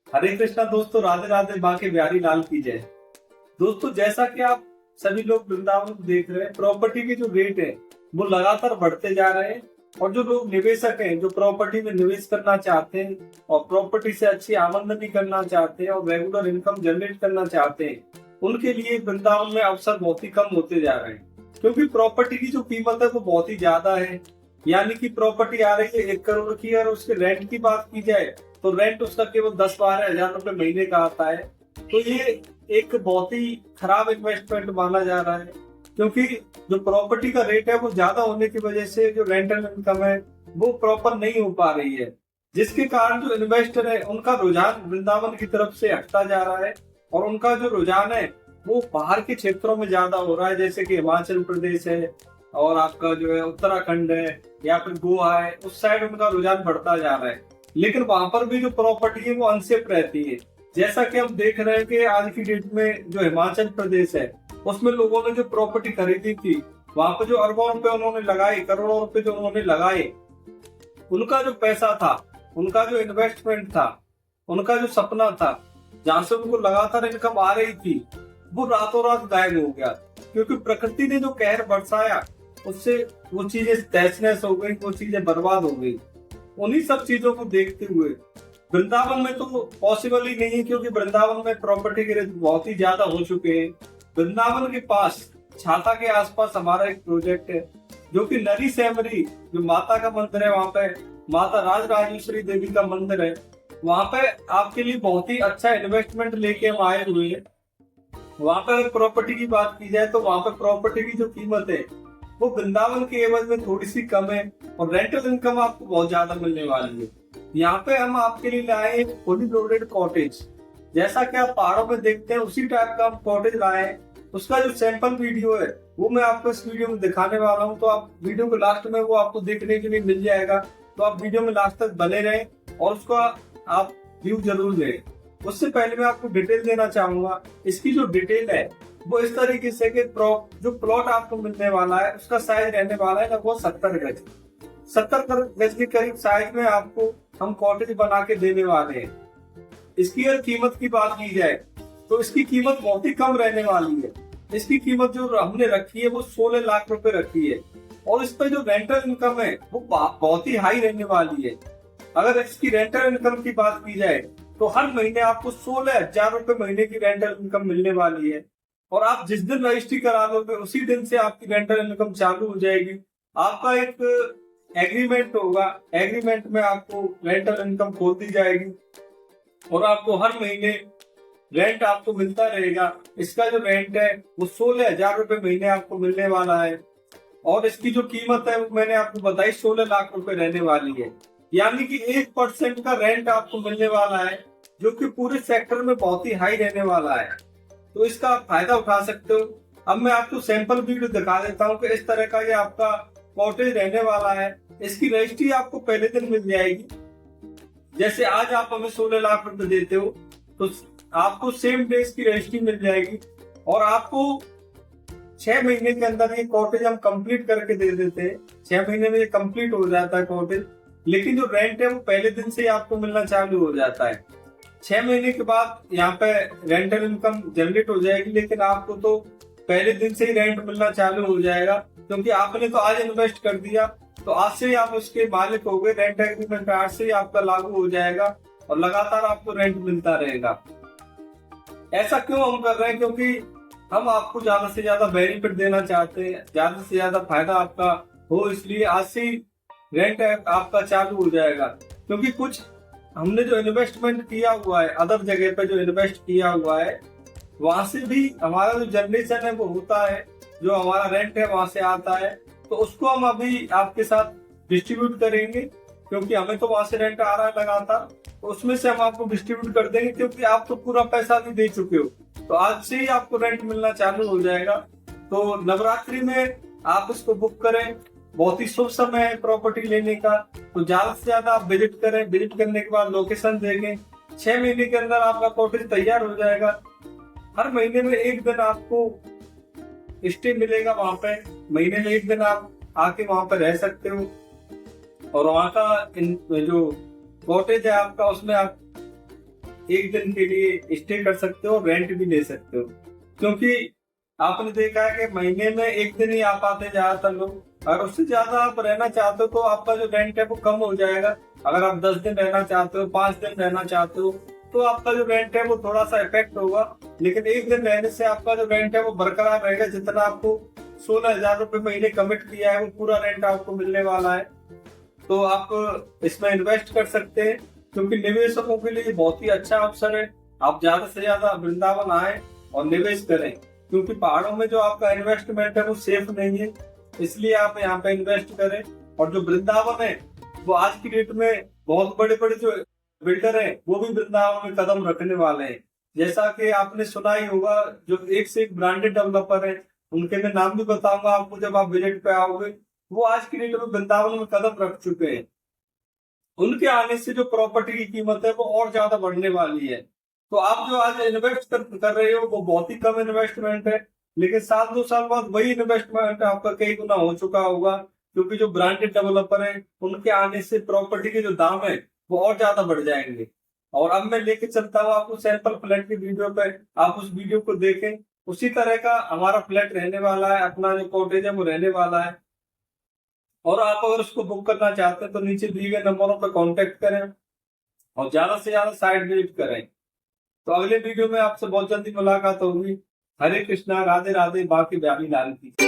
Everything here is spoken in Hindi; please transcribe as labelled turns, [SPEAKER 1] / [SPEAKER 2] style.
[SPEAKER 1] हरे कृष्णा दोस्तों, राधे राधे, बांके बिहारी लाल की जय। दोस्तों, जैसा कि आप सभी लोग वृंदावन को देख रहे हैं, प्रॉपर्टी के जो रेट है वो लगातार बढ़ते जा रहे हैं। और जो लोग निवेशक हैं, जो प्रॉपर्टी में निवेश करना चाहते हैं और प्रॉपर्टी से अच्छी आमदनी करना चाहते हैं और रेगुलर इनकम जनरेट करना चाहते हैं, उनके लिए वृंदावन में अवसर बहुत ही कम होते जा रहे हैं। क्योंकि प्रॉपर्टी की जो कीमत है वो बहुत ही ज्यादा है। यानी कि प्रॉपर्टी आ रही है 1 करोड़ की, और उसके रेंट की बात की जाए तो रेंट उसका केवल 10-12 हजार रुपए महीने का आता है। तो ये एक बहुत ही खराब इन्वेस्टमेंट माना जा रहा है। क्योंकि जो प्रॉपर्टी का रेट है वो ज्यादा होने की वजह से जो रेंटल इनकम है वो प्रॉपर नहीं हो पा रही है, जिसके कारण जो इन्वेस्टर है उनका रुझान वृंदावन की तरफ से हटता जा रहा है। और उनका जो रुझान है वो बाहर के क्षेत्रों में ज्यादा हो रहा है, जैसे कि हिमाचल प्रदेश है और आपका जो है उत्तराखंड है या फिर गोवा है, उस साइड उनका रुझान बढ़ता जा रहा है। लेकिन वहां पर भी जो प्रॉपर्टी है वो अनसेफ रहती है। जैसा कि हम देख रहे हैं कि आज की डेट में जो हिमाचल प्रदेश है उसमें लोगों ने जो प्रॉपर्टी खरीदी थी, वहां पर जो अरबों रुपए उन्होंने लगाए, करोड़ों रुपए जो उन्होंने लगाए, उनका जो पैसा था, उनका जो इन्वेस्टमेंट था, उनका जो सपना था, जहां से उनको लगातार इनकम आ रही थी, वो रातों रात गायब हो गया। क्योंकि प्रकृति ने जो कहर बरसाया उससे वो चीजें तहस नहस हो गई, वो चीजें बर्बाद हो गई। उन्हीं सब चीजों को देखते हुए वृंदावन में तो पॉसिबल ही नहीं है, क्योंकि वृंदावन में प्रॉपर्टी के रेट बहुत ही ज्यादा हो चुके हैं। वृंदावन के पास छाता के आसपास हमारा एक प्रोजेक्ट है जो कि नरी सैमरी, जो माता का मंदिर है, वहां पे माता राज राजेश्वरी देवी का मंदिर है। वहां पे आपके लिए बहुत ही अच्छा इन्वेस्टमेंट लेके हम आए हुए हैं। वहां पे अगर प्रॉपर्टी की बात की जाए तो वहां पे प्रॉपर्टी की जो कीमत है वो वृंदावन के एवज में थोड़ी सी कम है और रेंटल इनकम आपको बहुत ज्यादा मिलने वाली है। यहाँ पे हम आपके लिए लाए हैं फुली लोडेड कॉटेज। जैसा कि आप पहाड़ों में देखते हैं उसी टाइप का हम कॉटेज लाए हैं। उसका जो सैंपल वीडियो है वो मैं आपको इस वीडियो में दिखाने वाला हूँ, तो आप वीडियो के लास्ट में वो आपको देखने के लिए मिल जाएगा। तो आप वीडियो में लास्ट तक बने रहें और उसका आप व्यू जरूर लें। उससे पहले मैं आपको डिटेल देना चाहूंगा। इसकी जो डिटेल है वो इस तरीके से कि जो प्लॉट आपको मिलने वाला है उसका साइज रहने वाला है लगभग 70 गज। 70 गज के करीब साइज में आपको हम कॉटेज बना के देने वाले हैं। इसकी अगर कीमत की बात की जाए तो इसकी कीमत बहुत ही कम रहने वाली है। इसकी कीमत जो हमने रखी है वो 16 लाख रुपए रखी है। और इस पर जो रेंटल इनकम है वो बहुत ही हाई रहने वाली है। अगर इसकी रेंटल इनकम की बात की जाए तो हर महीने आपको 16 हजार रुपए महीने की रेंटल इनकम मिलने वाली है। और आप जिस दिन रजिस्ट्री करा लोगे उसी दिन से आपकी रेंटल इनकम चालू हो जाएगी। आपका एक एग्रीमेंट होगा, एग्रीमेंट में आपको रेंटल इनकम खोल दी जाएगी और आपको हर महीने रेंट आपको मिलता रहेगा। इसका जो रेंट है वो 16 हजार रुपए महीने आपको मिलने वाला है। और इसकी जो कीमत है वो मैंने आपको बताई 16 लाख रुपए रहने वाली है। यानी कि 1% का रेंट आपको मिलने वाला है, जो कि पूरे सेक्टर में बहुत ही हाई रहने वाला है। तो इसका आप फायदा उठा सकते हो। अब मैं आपको सैंपल वीडियो दिखा देता हूँ कि इस तरह का ये आपका कॉटेज रहने वाला है। इसकी रजिस्ट्री आपको पहले दिन मिल जाएगी। जैसे आज आप हमें 16 लाख रुपए देते हो तो आपको सेम डे इसकी रजिस्ट्री मिल जाएगी और आपको 6 महीने के अंदर ये कॉटेज हम कंप्लीट करके दे देते हैं। 6 महीने में ये कंप्लीट हो जाता है कॉटेज। लेकिन जो रेंट है वो पहले दिन से ही आपको मिलना चालू हो जाता है। 6 महीने के बाद यहाँ पे रेंटल इनकम जनरेट हो जाएगी, लेकिन आपको तो पहले दिन से ही रेंट मिलना चालू हो जाएगा। क्योंकि आपने तो आज इन्वेस्ट कर दिया, तो आज से ही आप उसके मालिक हो गए। रेंट एग्रीमेंट आज से ही आपका लागू हो जाएगा और लगातार आपको रेंट मिलता रहेगा। ऐसा क्यों हम कर रहे हैं? क्योंकि हम आपको ज्यादा से ज्यादा बेनिफिट देना चाहते हैं, ज्यादा से ज्यादा फायदा आपका हो, इसलिए आज से ही रेंट आपका चालू हो जाएगा। क्योंकि कुछ हमने जो इन्वेस्टमेंट किया हुआ है, अदर जगह पे जो इन्वेस्ट किया हुआ है, वहां से भी हमारा जो जनरेशन है वो होता है, जो हमारा रेंट है वहां से आता है। तो उसको हम अभी आपके साथ डिस्ट्रीब्यूट करेंगे, क्योंकि हमें तो वहां से रेंट आ रहा है लगातार। तो उसमें से हम आपको डिस्ट्रीब्यूट कर देंगे, क्योंकि आप तो पूरा पैसा भी दे चुके हो। तो आज से ही आपको रेंट मिलना चालू हो जाएगा। तो नवरात्रि में आप इसको बुक करें। बहुत ही शुभ समय है प्रॉपर्टी लेने का। तो ज्यादा से ज्यादा आप विजिट करें। विजिट करने के बाद लोकेशन देखें। 6 महीने के अंदर आपका कॉटेज तैयार हो जाएगा। हर महीने में एक दिन आपको स्टे मिलेगा वहां पे। महीने में एक दिन आप आके वहां पर रह सकते हो और वहां का जो कॉटेज है आपका, उसमें आप एक दिन के लिए स्टे कर सकते हो, रेंट भी ले सकते हो। क्योंकि आपने देखा है कि महीने में एक दिन ही आ पाते ज्यादातर लोग, और उससे ज्यादा आप रहना चाहते हो तो आपका जो रेंट है वो कम हो जाएगा। अगर आप 10 दिन रहना चाहते हो, 5 दिन रहना चाहते हो, तो आपका जो रेंट है वो थोड़ा सा इफेक्ट होगा। लेकिन एक दिन रहने से आपका जो रेंट है वो बरकरार रहेगा। जितना आपको 16,000 रुपए महीने कमिट किया है वो पूरा रेंट आपको मिलने वाला है। तो आप इसमें इन्वेस्ट कर सकते हैं, क्योंकि निवेशकों के लिए बहुत ही अच्छा अवसर है। आप ज्यादा से ज्यादा वृंदावन आए और निवेश करें, क्योंकि पहाड़ों में जो आपका इन्वेस्टमेंट है वो सेफ नहीं है, इसलिए आप यहाँ पे इन्वेस्ट करें। और जो वृंदावन है वो आज की डेट में बहुत बड़े बड़े जो बिल्डर हैं वो भी वृंदावन में कदम रखने वाले हैं। जैसा कि आपने सुना ही होगा, जो एक से एक ब्रांडेड डेवलपर है, उनके मैं नाम भी बताऊंगा आपको जब आप विजिट पे आओगे। वो आज की डेट में वृंदावन में कदम रख चुके हैं। उनके आने से जो प्रॉपर्टी की कीमत है वो और ज्यादा बढ़ने वाली है। तो आप जो आज इन्वेस्ट कर रहे हो वो बहुत ही कम इन्वेस्टमेंट है, लेकिन 7-2 साल बाद वही इन्वेस्टमेंट आपका कई गुना हो चुका होगा। क्योंकि जो ब्रांडेड डेवलपर है उनके आने से प्रॉपर्टी के जो दाम है वो और ज्यादा बढ़ जाएंगे। और अब मैं लेके चलता हूँ आपको सैंपल फ्लैट की वीडियो पे, आप उस वीडियो को देखें। उसी तरह का हमारा फ्लैट रहने वाला है, अपना जो कॉटेज है वो रहने वाला है। और आप अगर उसको बुक करना चाहते हैं तो नीचे दिए गए नंबरों पर कांटेक्ट करें और ज्यादा से ज्यादा साइट विजिट करें। तो अगले वीडियो में आपसे बहुत जल्दी मुलाकात होगी। हरे कृष्णा, राधे राधे, बाकी बिहारी लाल की।